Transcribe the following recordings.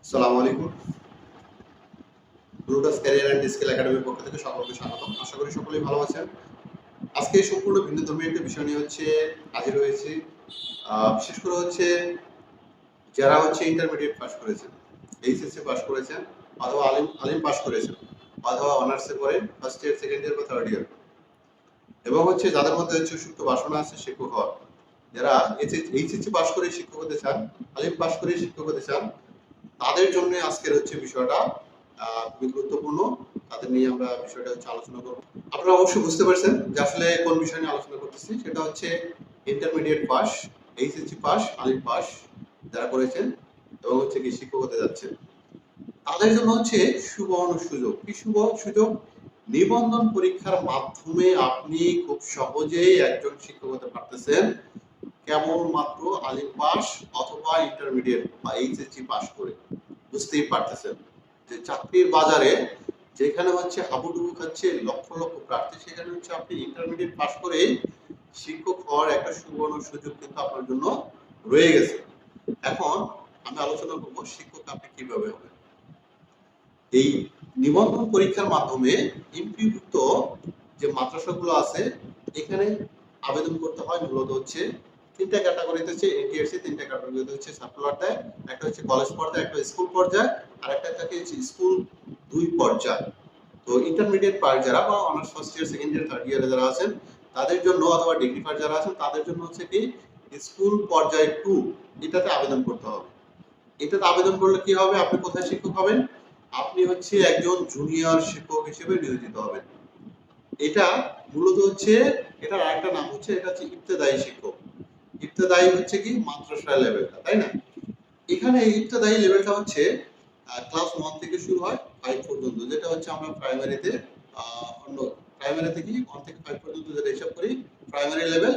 আসসালামু আলাইকুম। ব্লুটাস career and skill একাডেমির পক্ষ থেকে সকলকে স্বাগতম। আশা করি সকলেই ভালো আছেন। আজকে সম্পূর্ণ ভিন্নধর্মী একটা বিষয় নিয়ে হাজির হয়েছি। বিশেষ করে যারা ইন্টারমিডিয়েট পাস করেছেন, এইচএসসি পাস করেছেন, অথবা আলিম আলিম পাস করেছেন, অথবা অনার্সে পড়েন ফার্স্ট ইয়ার, সেকেন্ড ইয়ার বা থার্ড ইয়ার, এবং যাদের মধ্যে সুপ্ত বাসনা আছে শিক্ষক হওয়ার, যারা এইচএসসি পাস করে শিক্ষক হতে চান, আলিম পাস করে শিক্ষক হতে চান, তাদের জন্য আজকের বিষয়টা খুবই গুরুত্বপূর্ণ। তাদের নিয়ে আমরা বিষয়টা আলোচনা করব। আপনারা অবশ্যই বুঝতে পারছেন যে আসলে কোন বিষয় নিয়ে আলোচনা করতেছি। সেটা ইন্টারমিডিয়েট পাস, এইচএসসি পাস, আলিম পাস যারা করেছেন এবং কি শিক্ষক হতে যাচ্ছেন, তাদের জন্য সুবর্ণ সুযোগ। কি সুযোগ? নিবন্ধন পরীক্ষার মাধ্যমে আপনি খুব সহজেই একজন শিক্ষক হতে পারতেছেন, কেবলমাত্র আলিম পাস অথবা ইন্টারমিডিয়েট বা এইচএসসি পাস করে। বুঝতেই পারতেছেন যে চাকরির বাজারে যেখানে হাবুডুবু খাচ্ছে লক্ষ লক্ষ প্রার্থী, সেখানে আপনি ইন্টারমিডিয়েট পাস করে শিক্ষক হওয়ার একটা সুবর্ণ সুযোগ কিন্তু আপনার জন্য রয়ে গেছে। এখন আমি আলোচনা করব শিক্ষক আপনি কিভাবে হবেন। এই নিবন্ধন পরীক্ষার মাধ্যমে এমপিভুক্ত যে মাদ্রাসাগুলো আছে, এখানে আবেদন করতে হয় মূলত তিনটা ক্যাটাগরিতে। এনটিআরসি তিনটা ক্যাটাগরিতে সার্কুলার দেয়। একটা কলেজ পর্যায়ে, একটা স্কুল পর্যায়ে, আর একটা থাকে স্কুল 2 পর্যায়ে। তো ইন্টারমিডিয়েট পাস যারা বা honours first year, second year, third ইয়ারে যারা আছেন তাদের জন্য, অথবা ডিগ্রি পাস যারা আছেন তাদের জন্য কি স্কুল পর্যায়ে 2 এটাতে আবেদন করতে হবে। এটাতে আবেদন করলে কি হবে? আপনি কোথায় শিক্ষক হবেন? আপনি একজন জুনিয়র শিক্ষক হিসেবে নিয়োজিত হবেন। এটা মূলত এটার আরেকটা নাম এটা ইবতেদায়ী শিক্ষক। ইবতেদায়ী কি মাদ্রাসা লেভেলটা, তাই না? এখানে ইবতেদায়ী লেভেলটা ক্লাস 1 থেকে শুরু হয় 5 পর্যন্ত, যেটা আমরা প্রাইমারিতে প্রাইমারিতে কি 1 থেকে 5 পর্যন্ত যেটা হিসাব করি প্রাইমারি লেভেল।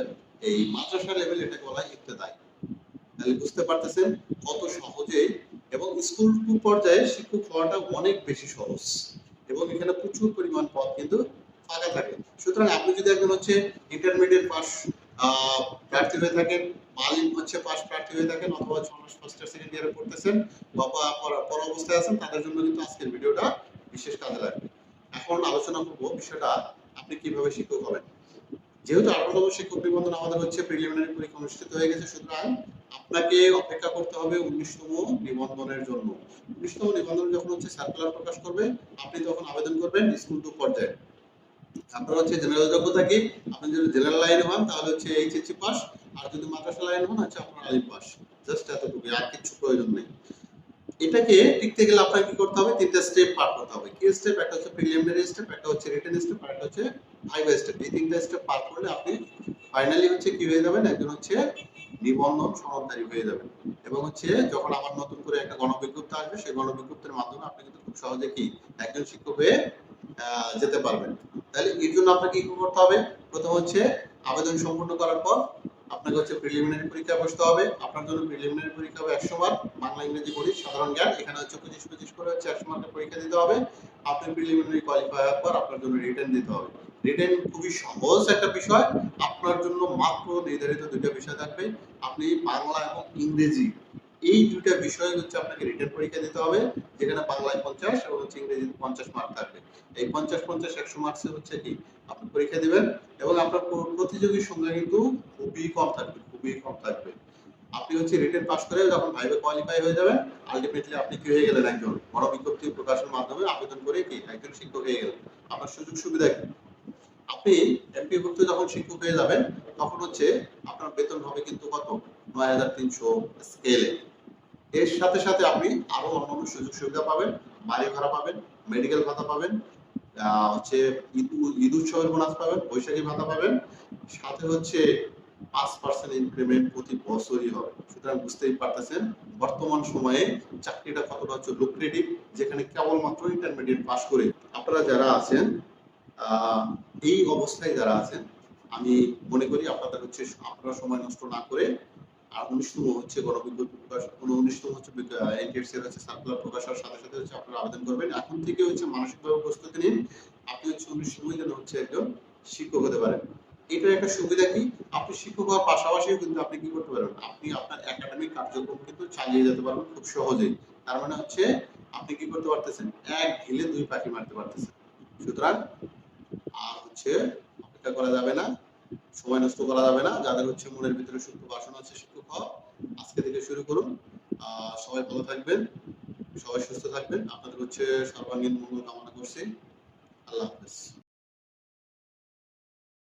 এই মাদ্রাসা লেভেল এটাকে বলা হয় ইবতেদায়ী। তাহলে বুঝতে পারতেছেন কত সহজেই। এবং স্কুল 2 পর্যায়ে শিক্ষক হওয়াটা অনেক বেশি সহজ, এবং এখানে প্রচুর পরিমাণ পদ কিন্তু ফাঁকা থাকে। সুতরাং আপনি যদি একজন ইন্টারমিডিয়েট পাস প্রার্থী হয়ে থাকেন, আলিম পাস প্রার্থী হয়ে থাকেন, অথবা ফার্স্ট ইয়ার সেকেন্ড ইয়ারে পড়তেছেন বা পড়া অবস্থায় আছেন, তাদের জন্য কিন্তু আজকের ভিডিওটা বিশেষ কাজে লাগবে। এখন আলোচনা করব বিষয়টা আপনি কিভাবে শিক্ষক হবেন। যেহেতু 18তম শিক্ষক নিবন্ধন আমাদের প্রিলিমিনারি পরীক্ষা অনুষ্ঠিত হয়ে গেছে, সুতরাং আপনাকে অপেক্ষা করতে হবে 19তম নিবন্ধনের জন্য। 19তম নিবন্ধন যখন সার্কুলার প্রকাশ করবে, আপনি তখন আবেদন করবেন স্কুল 2 পর্যায়ে। আপনার জেনারেল যোগ্যতা কি? আপনি যদি জেনারেল লাইনে হন তাহলে এইচএসসি পাস, আর যদি মাদ্রাসা লাইনে হন আপনার আলিম পাস। জাস্ট এতটুকুই, আর কিছু প্রয়োজন নেই। এটাকে টিকতে গেলে আপনাকে কি করতে হবে? 3টা স্টেপ পার করতে হবে। কি স্টেপ? একটা প্রিলিমিনারি স্টেপ, একটা রিটেন স্টেপ, আর একটা ভাইভা স্টেপ। এই 3টা স্টেপ পার করলে আপনি ফাইনালি কি হয়ে যাবেন? একজন নিবন্ধন সনদধারী হয়ে যাবেন। এবং যখন আবার নতুন করে একটা গণবিজ্ঞপ্তি আসবে, সেই গণবিজ্ঞপ্তির মাধ্যমে আপনি কিন্তু খুব সহজে কি একজন শিক্ষক হয়ে যেতে পারবেন। তাহলে এর জন্য আপনাকে কি করতে হবে? প্রথম আবেদন সম্পূর্ণ করার পর আপনাকে প্রিলিমিনারি পরীক্ষায় বসতে হবে। আপনার জন্য প্রিলিমিনারি পরীক্ষা হবে 100 মার্ক, বাংলা ইংরেজি গণিত সাধারণ জ্ঞান। এখানে 25 করে 100 মার্কের পরীক্ষা দিতে হবে। আপনি প্রিলিমিনারি কোয়ালিফাই হওয়ার পর আপনার জন্য রিটেন দিতে হবে। রিটেন খুবই সহজ একটা বিষয়। আপনার জন্য মাত্র নির্ধারিত 2টা বিষয় থাকবে। আপনি বাংলা এবং ইংরেজি এই 2টা বিষয় আপনাকে রিটেন পরীক্ষা দিতে হবে, যেখানে বাংলায় 50 এবং ইংরেজিতে 50 মার্ক থাকবে। এই 50 100 মার্কসে কি আপনি পরীক্ষা দিবেন, এবং আপনার প্রতিযোগীর সংখ্যা কিন্তু খুবই কম থাকবে, খুবই কম থাকবে। আপনি রিটেন পাস করে যখন ভাইভা কোয়ালিফাই হয়ে যাবেন, আলটিমেটলি আপনি কি হয়ে গেলেন? একজন গণবিজ্ঞপ্তি প্রকাশের মাধ্যমে আবেদন করে কি একজন শিক্ষক হয়ে গেলেন। আপনার সুযোগ সুবিধা কি? আপনি এমপিভুক্ত যখন শিক্ষক হয়ে যাবেন, তখন আপনার বেতন হবে কিন্তু কত? 9300 স্কেলে। এর সাথে সাথে আপনি আরো অন্যান্য সুযোগ সুবিধা পাবেন। বাড়ি ভাড়া পাবেন, মেডিকেল ভাতা পাবেন, ঈদ উৎসবের বোনাস পাবেন, বৈশাখী ভাতা পাবেন, সাথে 5% ইনক্রিমেন্ট প্রতি বছরই হবে। সুতরাং বুঝতেই পারতেছেন বর্তমান সময়ে চাকরিটা কতটা লুক্রেটিভ, যেখানে কেবলমাত্র ইন্টারমিডিয়েট পাস করে আপনারা যারা আছেন, এই অবস্থায় যারা আছেন, আমি মনে করি আপনাদের আপনারা সময় নষ্ট না করে, আর 19তম গণবিজ্ঞপ্তি প্রকাশ, 19তম এনটিআরসি সার্কুলার প্রকাশ হওয়ার সাথে সাথে আপনারা আবেদন করবেন। এখন থেকে মানসিকভাবে প্রস্তুতি নিন। আপনি 19তম যেন একজন শিক্ষক হতে পারেন। এটার একটা সুবিধা কি? আপনি শিক্ষক হওয়ার পাশাপাশি কিন্তু আপনি কি করতে পারবেন? আপনি আপনার একাডেমিক কার্যক্রম কিন্তু চালিয়ে যেতে পারবেন খুব সহজেই। তার মানে হচ্ছে আপনি কি করতে পারতেছেন, এক ঢিলে দুই পাখি মারতে পারতেছেন। সুতরাং আর হচ্ছে অপেক্ষা করা যাবে না, সময় নষ্ট করা যাবে না। যাদের হচ্ছে মনের ভিতরে সুপ্ত বাসনা আছে শিক্ষক হওয়া, আজকে থেকে শুরু করুন। সবাই ভালো থাকবেন, সবাই সুস্থ থাকবেন। আপনাদের হচ্ছে সর্বাঙ্গীন মঙ্গল কামনা করছি। আল্লাহ হাফেজ।